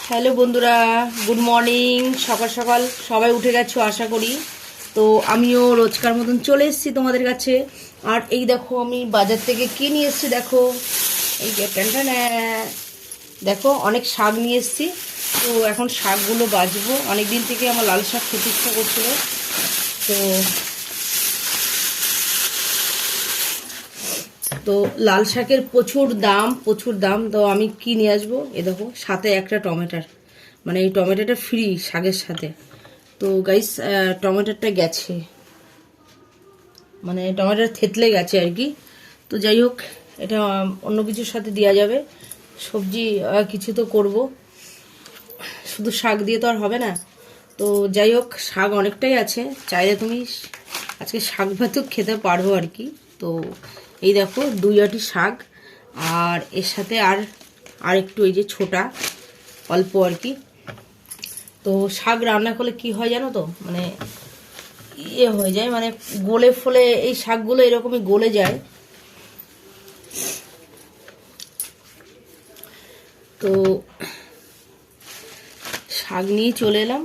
Hello বন্ধুরা, good morning. সকাল সকাল সবাই উঠে গেছো আশা করি। তো আমিও রোজকার মতন চলে এসেছি তোমাদের কাছে। আর এই দেখো আমি বাজার থেকে কি নিয়ে এসেছি দেখো। এই যে দেখো অনেক শাক নিয়ে এসেছি। তো এখন শাকগুলো বাছবো। অনেক দিন থেকে আমার লাল শাক খেতে ইচ্ছা করছিল। তো তো লাল শাকের প্রচুর দাম। তো আমি কি নিয়ে আসবো, এ দেখো সাথে একটা টমেটোর, মানে এই টমেটোটা ফ্রি শাকের সাথে। তো গাইস টমেটোটা গেছে, মানে টমেটোটা থেতলে গেছে আর কি। তো যাই হোক, এটা অন্য কিছুর সাথে দেওয়া যাবে। সবজি কিছু তো করব, শুধু শাক দিয়ে তো আর হবে না। তো যাই হোক, শাক অনেকটাই আছে, চাইলে তুমি আজকে শাক ভাতও খেতে পারবো আর কি। তো এই দেখো 2 আটি শাক, আর এর সাথে আর একটু এই যে ছোটা অল্প আর কি। তো শাক রান্না করলে কি হয় জানো তো, মানে ইয়ে হয়ে যায়, মানে গলে ফলে এই শাকগুলো এরকমই গলে যায়। তো শাক নিয়ে চলে এলাম।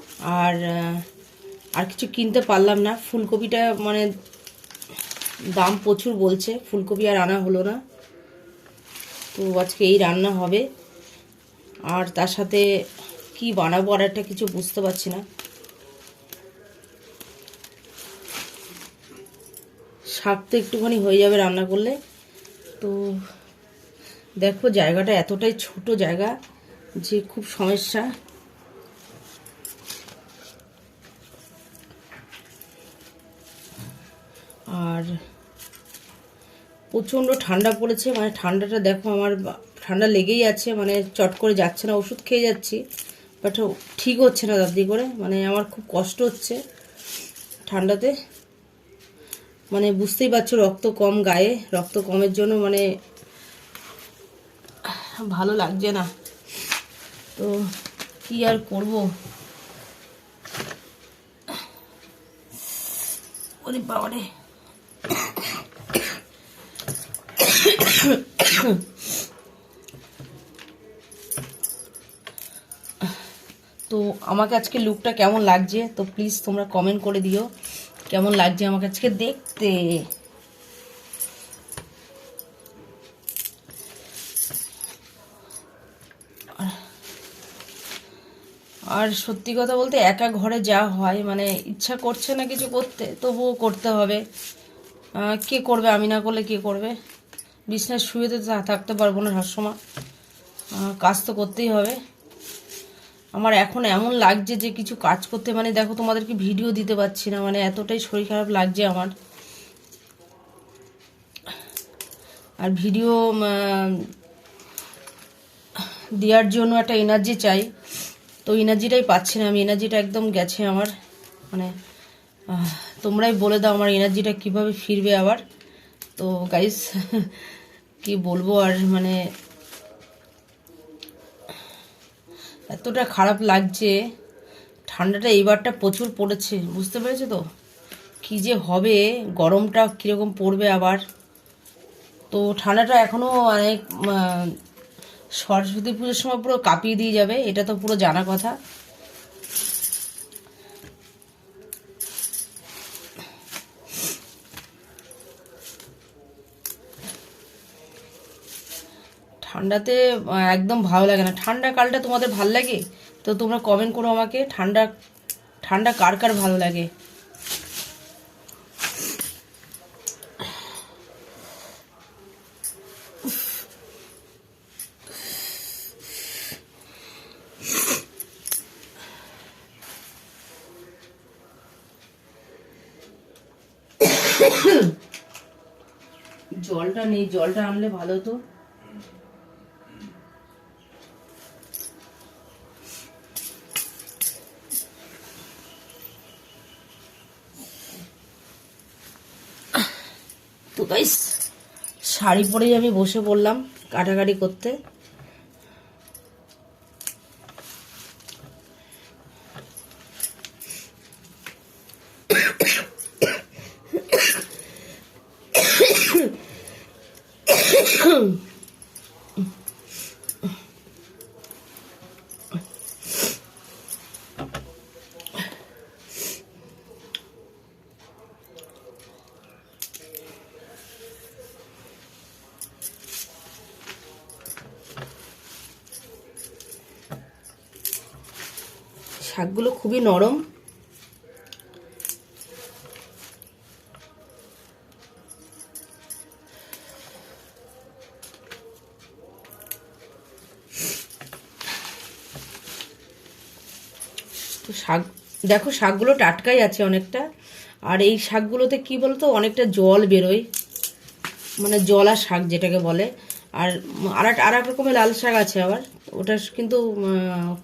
আর কিছু কিনতে পারলাম না। ফুলকপিটা মানে দাম প্রচুর বলছে, ফুলকপি আর আনা হলো না। তো আজকে এই রান্না হবে। আর তার সাথে কি বানাবো আর একটা কিছু বুঝতে পারছি না। শাক তো একটুখানি হয়ে যাবে রান্না করলে। তো দেখো জায়গাটা এতটাই ছোট জায়গা যে খুব সমস্যা। আর প্রচণ্ড ঠান্ডা পড়েছে, মানে ঠান্ডাটা দেখো আমার ঠান্ডা লেগেই আছে, মানে চট করে যাচ্ছে না। ওষুধ খেয়ে যাচ্ছি, বাট ঠিক হচ্ছে না তাড়াতাড়ি করে। মানে আমার খুব কষ্ট হচ্ছে ঠান্ডাতে। মানে বুঝতেই পারছো, রক্ত কম গায়ে, রক্ত কমের জন্য মানে ভালো লাগছে না। তো কি আর করব। ওরে বাবারে, তো আমাকে আজকে লুকটা কেমন লাগছে তো প্লিজ তোমরা কমেন্ট করে দিও কেমন লাগছে আমাকে আজকে দেখতে। আর সত্যি কথা বলতে একা ঘরে যা হয়, মানে ইচ্ছা করছে না কিছু করতে, তবুও করতে হবে। কে করবে, আমি না করলে কে করবে। বিছনায় শুয়ে তো থাকতে পারবো না সবসময়, কাজ তো করতেই হবে। আমার এখন এমন লাগছে যে কিছু কাজ করতে, মানে দেখো তোমাদেরকে ভিডিও দিতে পারছি না, মানে এতটাই শরীর খারাপ লাগছে আমার। আর ভিডিও দেওয়ার জন্য একটা এনার্জি চাই, তো এনার্জিটাই পাচ্ছি না আমি। এনার্জিটা একদম গেছে আমার, মানে তোমরাই বলে দাও আমার এনার্জিটা কিভাবে ফিরবে আবার। তো গাইস কি বলবো আর, মানে এতটা খারাপ লাগছে। ঠান্ডাটা এইবারটা প্রচুর পড়েছে, বুঝতে পেরেছো তো কি যে হবে, গরমটা কীরকম পড়বে আবার। তো ঠান্ডাটা এখনও অনেক সরস্বতী পুজোর সময় পুরো কাঁপিয়ে দিয়ে যাবে, এটা তো পুরো জানা কথা। ঠান্ডাতে একদম ভালো লাগে না। ঠান্ডা কালটা তোমাদের ভালো লাগে তো তোমরা কমেন্ট করো আমাকে, ঠান্ডা ঠান্ডা কার কার ভালো লাগে। জলটা নেই, জলটা আনলে ভালো হতো। তো গাইস শাড়ি পরেই আমি বসে পড়লাম কাটাকাটি করতে। শাকগুলো খুবই নরম। তো শাক দেখো, শাকগুলো টাটকাই আছে অনেকটা। আর এই শাকগুলোতে কি বলতো, অনেকটা জল বেরোয়, মানে জলা শাক যেটাকে বলে। আর আর এক রকমের লাল শাক আছে আবার, ওটা কিন্তু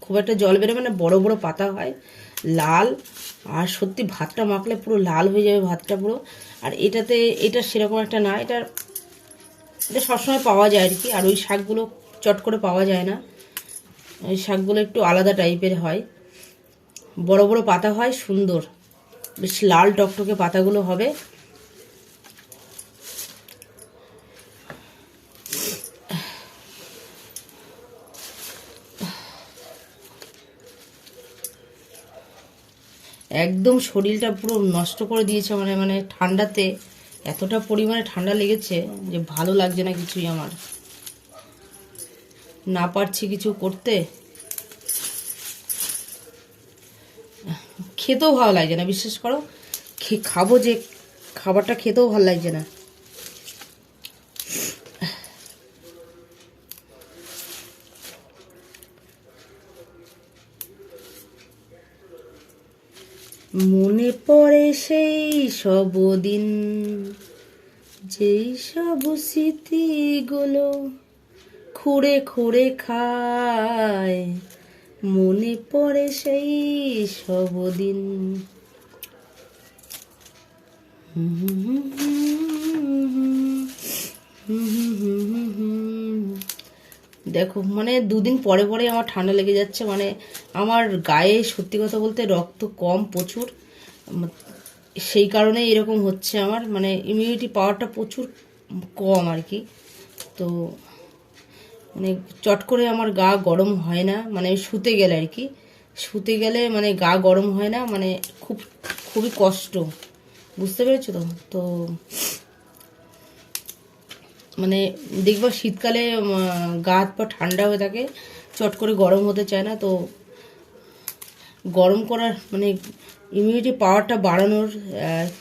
খুব একটা জল বেরোয়, মানে বড় বড় পাতা হয়, লাল। আর সত্যি ভাতটা মাখলে পুরো লাল হয়ে যাবে ভাতটা পুরো। আর এটা সেরকম একটা না, এটা সবসময় পাওয়া যায় আর কি। আর ওই শাকগুলো চট করে পাওয়া যায় না, ওই শাকগুলো একটু আলাদা টাইপের হয়, বড় বড় পাতা হয়, সুন্দর, বেশ লাল টকটকে পাতাগুলো হবে। একদম শরীরটা পুরো নষ্ট করে দিয়েছে, মানে ঠান্ডাতে এতটা পরিমাণে ঠান্ডা লেগেছে যে ভালো লাগছে না কিছুই, আমার না পারছি কিছু করতে, খেতেও ভালো লাগছে না, বিশ্বাস করো। খাবো যে খাবারটা খেতেও ভালো লাগছে না। মনে পড়ে সেই সব দিন, যেই সব স্মৃতিগুলো খুঁড়ে খুঁড়ে খায়, মনে পড়ে সেই সব দিন। দেখো, মানে দুদিন পরে পরে আমার ঠান্ডা লেগে যাচ্ছে, মানে আমার গায়ে সত্যি কথা বলতে রক্ত কম প্রচুর, সেই কারণে এরকম হচ্ছে আমার, মানে ইমিউনিটি পাওয়ারটা প্রচুর কম আর কি। তো মানে চট করে আমার গা গরম হয় না, মানে শুতে গেলে আর কি, শুতে গেলে মানে গা গরম হয় না, মানে খুবই কষ্ট, বুঝতে পেরেছো তো। তো মানে দেখবা শীতকালে গা হাত পা ঠান্ডা হয়ে থাকে, চট করে গরম হতে চায় না। তো গরম করার মানে ইমিউনিটি পাওয়ারটা বাড়ানোর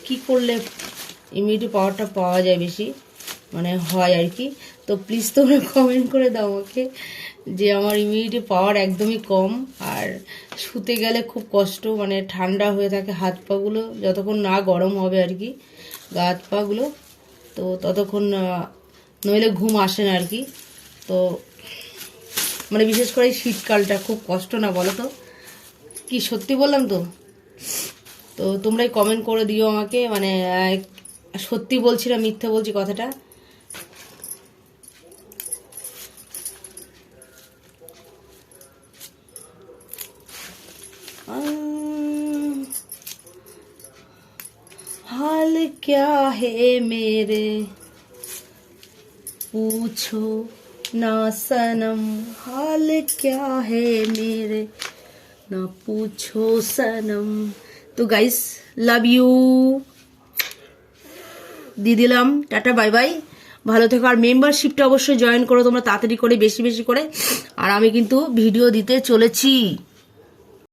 কি করলে ইমিউনিটি পাওয়ারটা পাওয়া যায় বেশি, মানে হয় আর কি। তো প্লিজ তোমরা কমেন্ট করে দাও আমাকে যে আমার ইমিউনিটি পাওয়ার একদমই কম, আর শুতে গেলে খুব কষ্ট, মানে ঠান্ডা হয়ে থাকে হাত পাগুলো, যতক্ষণ না গরম হবে আর কি গা হাত পাগুলো, তো ততক্ষণ নইলে ঘুম আসে না আর কি। তো মানে বিশেষ করে এই শীতকালটা খুব কষ্ট, না বলো তো? কি সত্যি বললাম তো? তো তোমরাই কমেন্ট করে দিও আমাকে, মানে সত্যি বলছি না মিথ্যে বলছি কথাটা। हाल क्या है मेरे पूछो ना सनम, हाल क्या है मेरे ना पूछो सनम। तो गाइस, লাভ ইউ, দিয়ে দিলাম টাটা, বাই বাই, ভালো থেকো। আর মেম্বারশিপটা অবশ্যই জয়েন করো তোমরা তাড়াতাড়ি করে, বেশি বেশি করে। আর আমি কিন্তু ভিডিও দিতে চলেছি।